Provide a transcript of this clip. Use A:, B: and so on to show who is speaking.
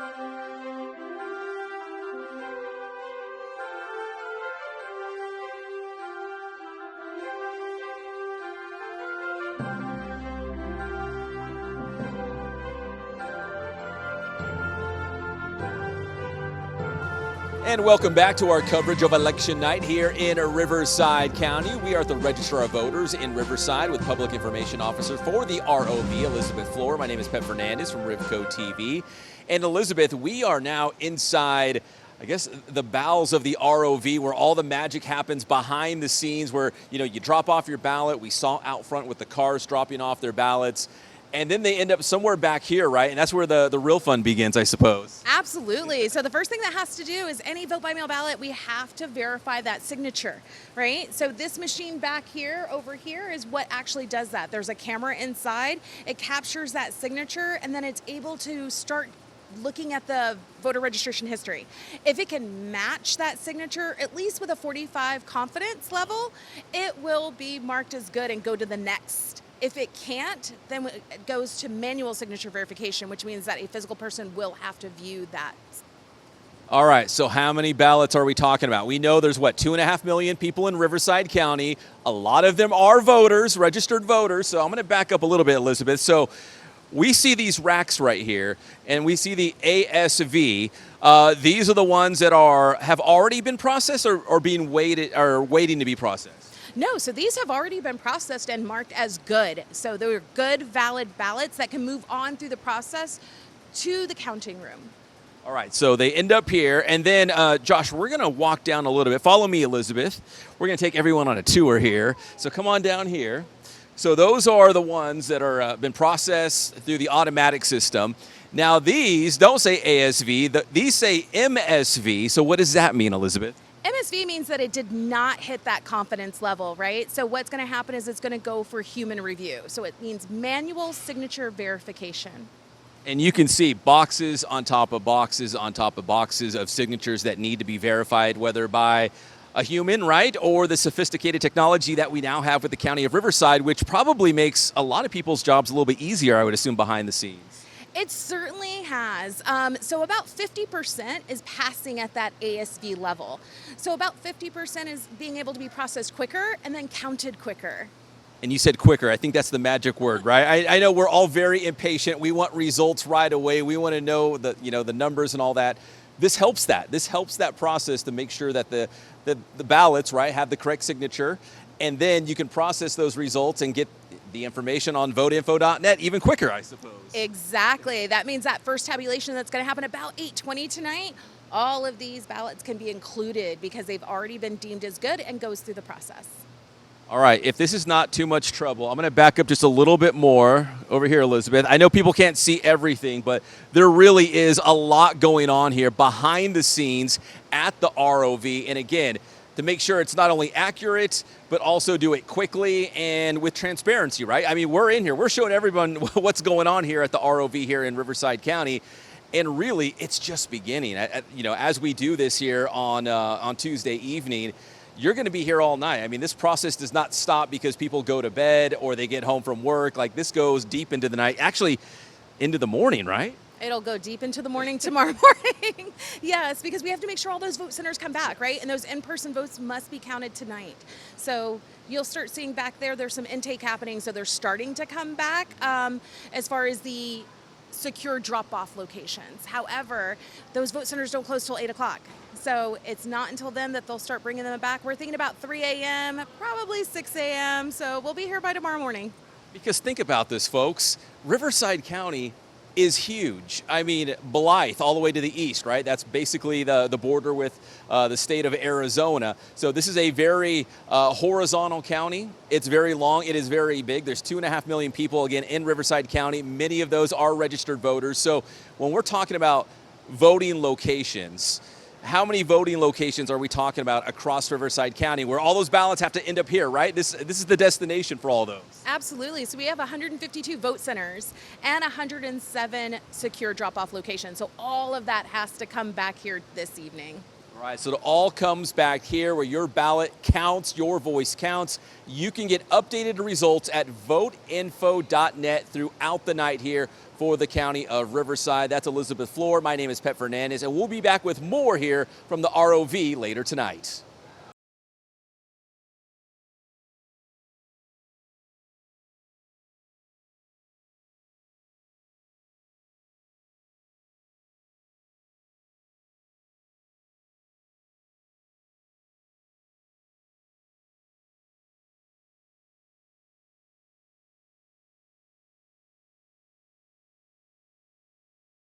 A: And welcome back to our coverage of election night here in Riverside County. We are at the Registrar of Voters in Riverside with Public Information Officer for the ROV, Elizabeth Floor. My name is Pep Fernandez from RivCo TV. And Elizabeth, we are now inside, I guess, the bowels of the ROV where all the magic happens behind the scenes where, you drop off your ballot. We saw out front with the cars dropping off their ballots. And then they end up somewhere back here, right? And that's where the real fun begins, I suppose.
B: Absolutely. So the first thing that has to do is any vote by mail ballot, we have to verify that signature, right? So this machine back here, over here, is what actually does that. There's a camera inside. It captures that signature, and then it's able to start looking at the voter registration history. If it can match that signature, at least with a 45 confidence level, it will be marked as good and go to the next. If it can't, then it goes to manual signature verification, which means that a physical person will have to view that.
A: All right, so how many ballots are we talking about? We know there's, 2.5 million people in Riverside County. A lot of them are voters, registered voters. So I'm going to back up a little bit, Elizabeth. So we see these racks right here, and we see the ASV. These are the ones that have already been processed or waiting to be processed.
B: No, so these have already been processed and marked as good. So they're good, valid ballots that can move on through the process to the counting room.
A: All right, so they end up here. And then, Josh, we're going to walk down a little bit. Follow me, Elizabeth. We're going to take everyone on a tour here. So come on down here. So those are the ones that are been processed through the automatic system. Now, these don't say ASV. These say MSV. So what does that mean, Elizabeth?
B: MSV means that it did not hit that confidence level, right? So what's going to happen is it's going to go for human review. So it means manual signature verification.
A: And you can see boxes on top of boxes on top of boxes of signatures that need to be verified, whether by a human, right, or the sophisticated technology that we now have with the County of Riverside, which probably makes a lot of people's jobs a little bit easier, I would assume, behind the scenes.
B: It certainly has. So about 50% is passing at that ASV level. So about 50% is being able to be processed quicker and then counted quicker.
A: And you said quicker. I think that's the magic word, right? I know we're all very impatient. We want results right away. We want to know the numbers and all that. This helps that. This helps that process to make sure that the ballots, right, have the correct signature. And then you can process those results and get the information on voteinfo.net even quicker, I suppose.
B: Exactly. That means that first tabulation that's going to happen about 8:20 tonight, all of these ballots can be included because they've already been deemed as good and goes through the process.
A: All right, if this is not too much trouble, I'm going to back up just a little bit more over here, Elizabeth. I know people can't see everything, but there really is a lot going on here behind the scenes at the ROV. And again, to make sure it's not only accurate, but also do it quickly and with transparency, right? I mean, we're in here. We're showing everyone what's going on here at the ROV here in Riverside County. And really, it's just beginning. As we do this here on Tuesday evening, you're going to be here all night. I mean, this process does not stop because people go to bed or they get home from work. Like, this goes deep into the night, actually into the morning, right?
B: It'll go deep into the morning tomorrow morning. Yes, because we have to make sure all those vote centers come back, right? And those in-person votes must be counted tonight. So you'll start seeing back there's some intake happening. So they're starting to come back as far as the secure drop-off locations. However, those vote centers don't close till 8 o'clock. So it's not until then that they'll start bringing them back. We're thinking about 3 a.m., probably 6 a.m. So we'll be here by tomorrow morning.
A: Because think about this, folks. Riverside County is huge. I mean, Blythe all the way to the east, right? That's basically the border with the state of Arizona. So this is a very horizontal county. It's very long. It is very big. There's 2.5 million people, again, in Riverside County. Many of those are registered voters. So when we're talking about voting locations, how many voting locations are we talking about across Riverside County where all those ballots have to end up here, right? This is the destination for all those.
B: Absolutely. So we have 152 vote centers and 107 secure drop-off locations. So all of that has to come back here this evening.
A: All right, so it all comes back here where your ballot counts, your voice counts. You can get updated results at voteinfo.net throughout the night here for the county of Riverside. That's Elizabeth Floor. My name is Pet Fernandez, and we'll be back with more here from the ROV later tonight.